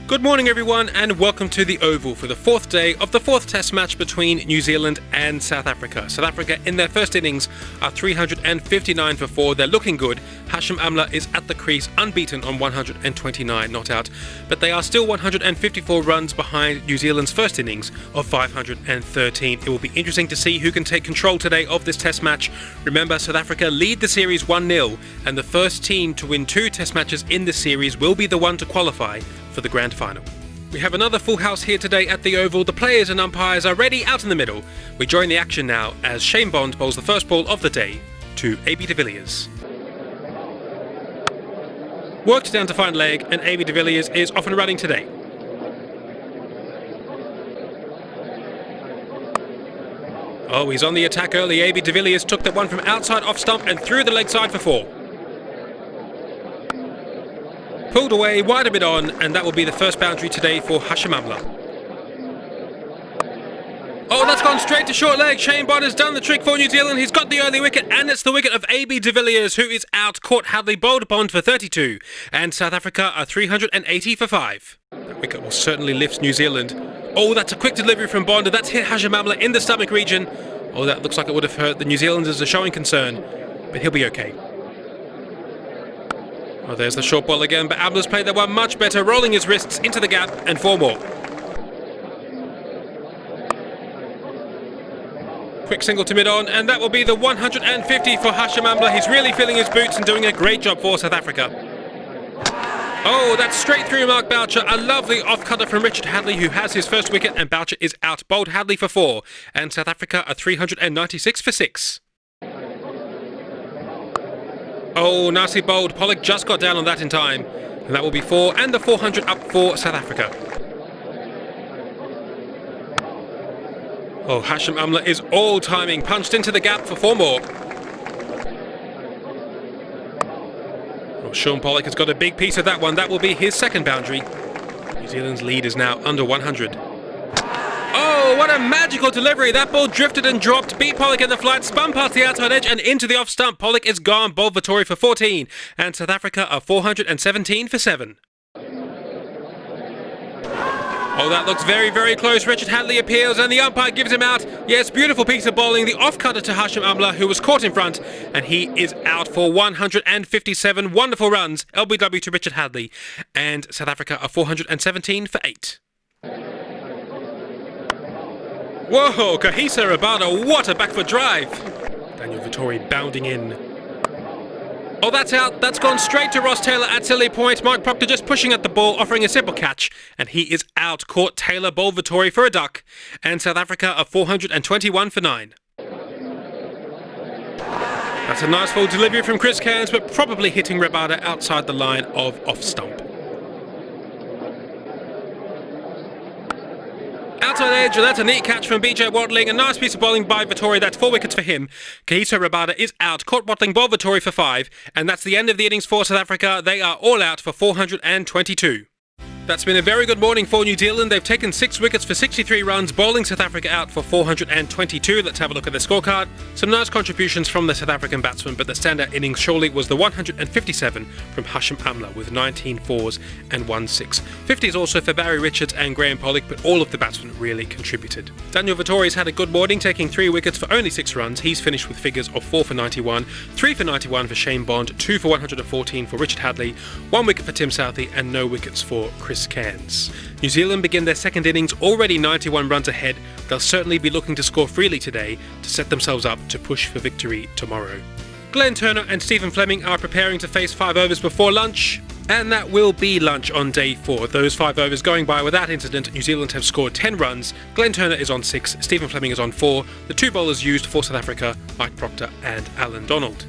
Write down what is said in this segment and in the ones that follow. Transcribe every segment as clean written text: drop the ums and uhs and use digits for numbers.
Good morning everyone and welcome to the Oval for the fourth day of the fourth test match between New Zealand and South Africa. South Africa in their first innings are 359 for 4, they're looking good. Hashim Amla is at the crease unbeaten on 129 not out, but they are still 154 runs behind New Zealand's first innings of 513. It will be interesting to see who can take control today of this test match. Remember, South Africa lead the series 1-0 and the first team to win 2 test matches in this series will be the one to qualify for the grand final. We have another full house here today at the Oval. The players and umpires are ready out in the middle. We join the action now as Shane Bond bowls the first ball of the day to AB de Villiers. Worked down to fine leg and AB de Villiers is off and running today. Oh, he's on the attack early. AB de Villiers took that one from outside off stump and through the leg side for 4. Pulled away, wide a bit on, and that will be the first boundary today for Hashim Amla. Oh, that's gone straight to short leg. Shane Bond has done the trick for New Zealand. He's got the early wicket, and it's the wicket of AB de Villiers, who is out. Caught Hadley, bowled Bond for 32, and South Africa are 380 for 5. That wicket will certainly lift New Zealand. Oh, that's a quick delivery from Bond, and that's hit Hashim Amla in the stomach region. Oh, that looks like it would have hurt the New Zealanders, are showing concern, but he'll be okay. Oh, there's the short ball again, but Amla's played that one much better, rolling his wrists into the gap and 4 more. Quick single to mid-on, and that will be the 150 for Hashim Amla. He's really filling his boots and doing a great job for South Africa. Oh, that's straight through Mark Boucher. A lovely off-cutter from Richard Hadley, who has his first wicket, and Boucher is out. Bowled Hadley for 4, and South Africa are 396 for 6. Oh, nicely bowled. Pollock just got down on that in time. And that will be 4, and the 400 up for South Africa. Oh, Hashim Amla is all timing. Punched into the gap for 4 more. Oh, Sean Pollock has got a big piece of that one. That will be his second boundary. New Zealand's lead is now under 100. Oh, what a magical delivery. That ball drifted and dropped, beat Pollock in the flight, spun past the outside edge and into the off stump. Pollock is gone, bowled Vittori for 14, and South Africa are 417 for 7. Oh, that looks very, very close. Richard Hadley appeals and the umpire gives him out. Yes, beautiful piece of bowling. The off-cutter to Hashim Amla, who was caught in front, and he is out for 157 wonderful runs. LBW to Richard Hadley, and South Africa are 417 for 8. Whoa, Kahisa Rabada, what a back foot drive. Daniel Vittori bounding in. Oh, that's out. That's gone straight to Ross Taylor at silly point. Mark Proctor just pushing at the ball, offering a simple catch. And he is out. Caught Taylor, bowled Vittori for a duck. And South Africa are 421 for 9. That's a nice full delivery from Chris Cairns, but probably hitting Rabada outside the line of off stump. Outside edge, and that's a neat catch from BJ Watling. A nice piece of bowling by Vittori. That's 4 wickets for him. Kahisa Rabada is out. Caught Watling, bowled Vittori for 5. And that's the end of the innings for South Africa. They are all out for 422. That's been a very good morning for New Zealand. They've taken 6 wickets for 63 runs, bowling South Africa out for 422. Let's have a look at the scorecard. Some nice contributions from the South African batsmen, but the standout innings surely was the 157 from Hashim Amla with 19 fours and 1 6. 50s also for Barry Richards and Graham Pollock, but all of the batsmen really contributed. Daniel Vittori's had a good morning, taking 3 wickets for only 6 runs. He's finished with figures of 4 for 91, 3 for 91 for Shane Bond, 2 for 114 for Richard Hadley, 1 wicket for Tim Southey, and no wickets for Chris Cairns. New Zealand begin their second innings already 91 runs ahead. They'll certainly be looking to score freely today to set themselves up to push for victory tomorrow. Glenn Turner and Stephen Fleming are preparing to face 5 overs before lunch, and that will be lunch on day 4. Those 5 overs going by without incident. New Zealand have scored 10 runs. Glenn Turner is on 6, Stephen Fleming is on 4. The 2 bowlers used for South Africa, Mike Proctor and Alan Donald.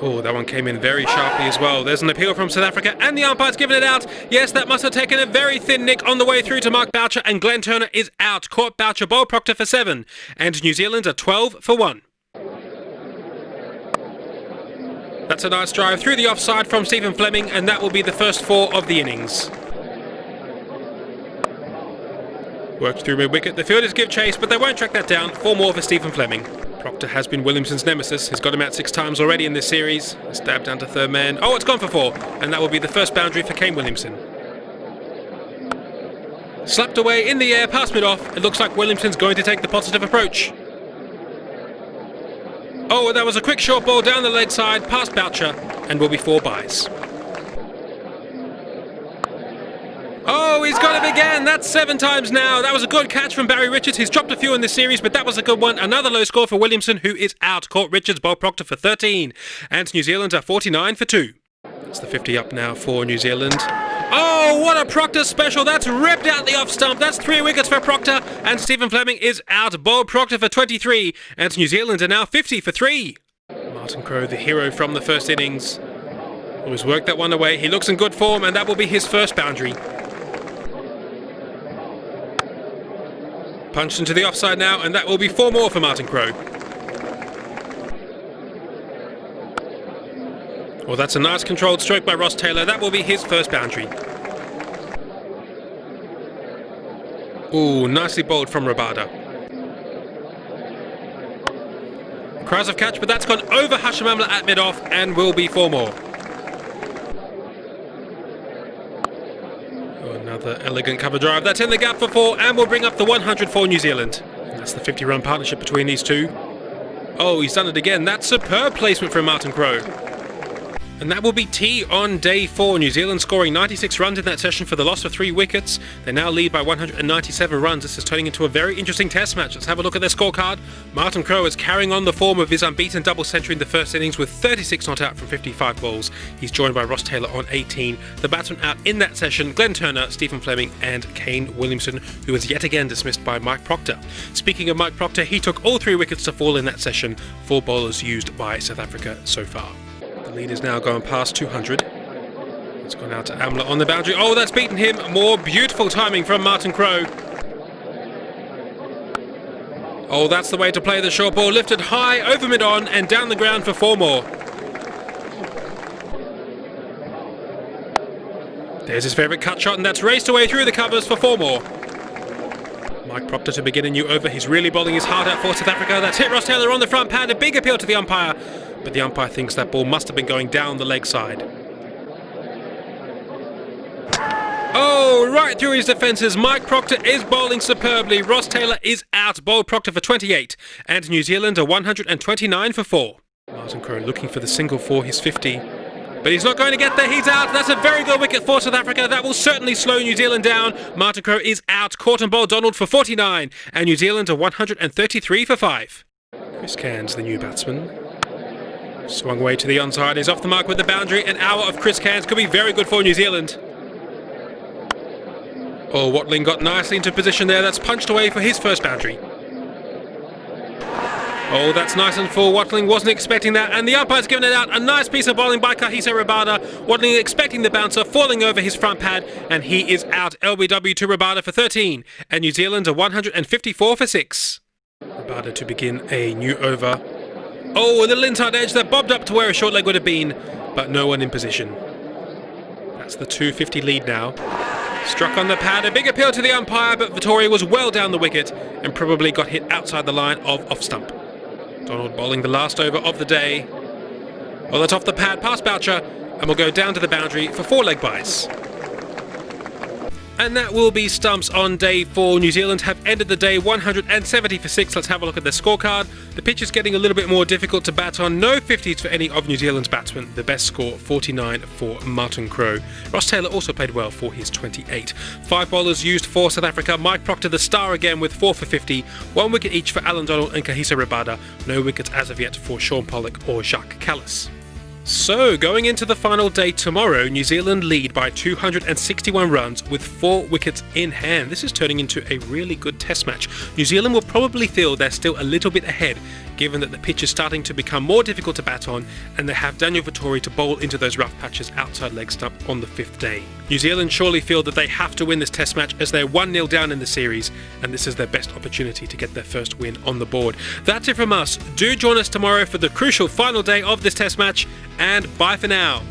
Oh, that one came in very sharply as well. There's an appeal from South Africa, and the umpire's given it out. Yes, that must have taken a very thin nick on the way through to Mark Boucher, and Glenn Turner is out. Caught Boucher, bowled Proctor for 7, and New Zealand are 12 for 1. That's a nice drive through the offside from Stephen Fleming, and that will be the first 4 of the innings. Worked through mid-wicket. The fielders give chase, but they won't track that down. 4 more for Stephen Fleming. Proctor has been Williamson's nemesis. He's got him out 6 times already in this series. Stab down to third man. Oh, it's gone for 4. And that will be the first boundary for Kane Williamson. Slapped away in the air, past mid-off. It looks like Williamson's going to take the positive approach. Oh, that was a quick short ball down the leg side, past Boucher, and will be 4 byes. Oh, he's got it again. That's 7 times now. That was a good catch from Barry Richards. He's dropped a few in this series, but that was a good one. Another low score for Williamson, who is out. Caught Richards, Bob Proctor for 13. And New Zealand are 49 for 2. It's the 50 up now for New Zealand. Oh, what a Proctor special. That's ripped out the off stump. That's 3 wickets for Proctor. And Stephen Fleming is out. Bob Proctor for 23. And New Zealand are now 50 for 3. Martin Crowe, the hero from the first innings, who has worked that one away. He looks in good form, and that will be his first boundary. Punched into the offside now, and that will be 4 more for Martin Crowe. Well, that's a nice controlled stroke by Ross Taylor. That will be his first boundary. Ooh, nicely bowled from Rabada. Cries of catch, but that's gone over Hashim Amla at mid-off and will be 4 more. Oh, another elegant cover drive. That's in the gap for 4 and will bring up the 100 for New Zealand. And that's the 50-run partnership between these two. Oh, he's done it again. That's superb placement from Martin Crowe. And that will be tea on day 4. New Zealand scoring 96 runs in that session for the loss of 3 wickets. They now lead by 197 runs. This is turning into a very interesting test match. Let's have a look at their scorecard. Martin Crowe is carrying on the form of his unbeaten double century in the first innings with 36 not out from 55 balls. He's joined by Ross Taylor on 18. The batsmen out in that session: Glenn Turner, Stephen Fleming and Kane Williamson, who was yet again dismissed by Mike Proctor. Speaking of Mike Proctor, he took all 3 wickets to fall in that session. 4 bowlers used by South Africa so far. The lead is now going past 200. It's gone out to Amla on the boundary. Oh, that's beaten him. More beautiful timing from Martin Crowe. Oh, that's the way to play the short ball. Lifted high, over mid-on, and down the ground for 4 more. There's his favourite cut shot, and that's raced away through the covers for 4 more. Mike Proctor to begin a new over. He's really bowling his heart out for South Africa. That's hit Ross Taylor on the front pad. A big appeal to the umpire, but the umpire thinks that ball must have been going down the leg side. Oh, right through his defences. Mike Proctor is bowling superbly. Ross Taylor is out. Bowled Proctor for 28. And New Zealand are 129 for 4. Martin Crowe looking for the single for his 50. But he's not going to get there. He's out. That's a very good wicket for South Africa. That will certainly slow New Zealand down. Martin Crowe is out. Caught and bowled Donald for 49. And New Zealand are 133 for 5. Chris Cairns, the new batsman. Swung away to the onside. He's off the mark with the boundary. An hour of Chris Cairns could be very good for New Zealand. Oh, Watling got nicely into position there. That's punched away for his first boundary. Oh, that's nice and full. Watling wasn't expecting that, and the umpire's given it out. A nice piece of bowling by Kagiso Rabada. Watling expecting the bouncer, falling over his front pad, and he is out. LBW to Rabada for 13, and New Zealand are 154 for 6. Rabada to begin a new over. Oh, a little inside edge that bobbed up to where a short leg would have been, but no one in position. That's the 250 lead now. Struck on the pad, a big appeal to the umpire, but Vittori was well down the wicket and probably got hit outside the line of off stump. Donald bowling the last over of the day. Well, that's off the pad past Boucher and will go down to the boundary for 4 leg byes. And that will be stumps on day 4. New Zealand have ended the day 170 for 6. Let's have a look at their scorecard. The pitch is getting a little bit more difficult to bat on. No 50s for any of New Zealand's batsmen. The best score, 49 for Martin Crowe. Ross Taylor also played well for his 28. 5 bowlers used for South Africa. Mike Proctor the star again with 4 for 50. 1 wicket each for Alan Donald and Kagiso Rabada. No wickets as of yet for Sean Pollock or Jacques Kallis. So, going into the final day tomorrow, New Zealand lead by 261 runs with 4 wickets in hand. This is turning into a really good test match. New Zealand will probably feel they're still a little bit ahead, given that the pitch is starting to become more difficult to bat on, and they have Daniel Vittori to bowl into those rough patches outside leg stump on the 5th day. New Zealand surely feel that they have to win this test match as they're 1-0 down in the series, and this is their best opportunity to get their first win on the board. That's it from us. Do join us tomorrow for the crucial final day of this test match, and bye for now.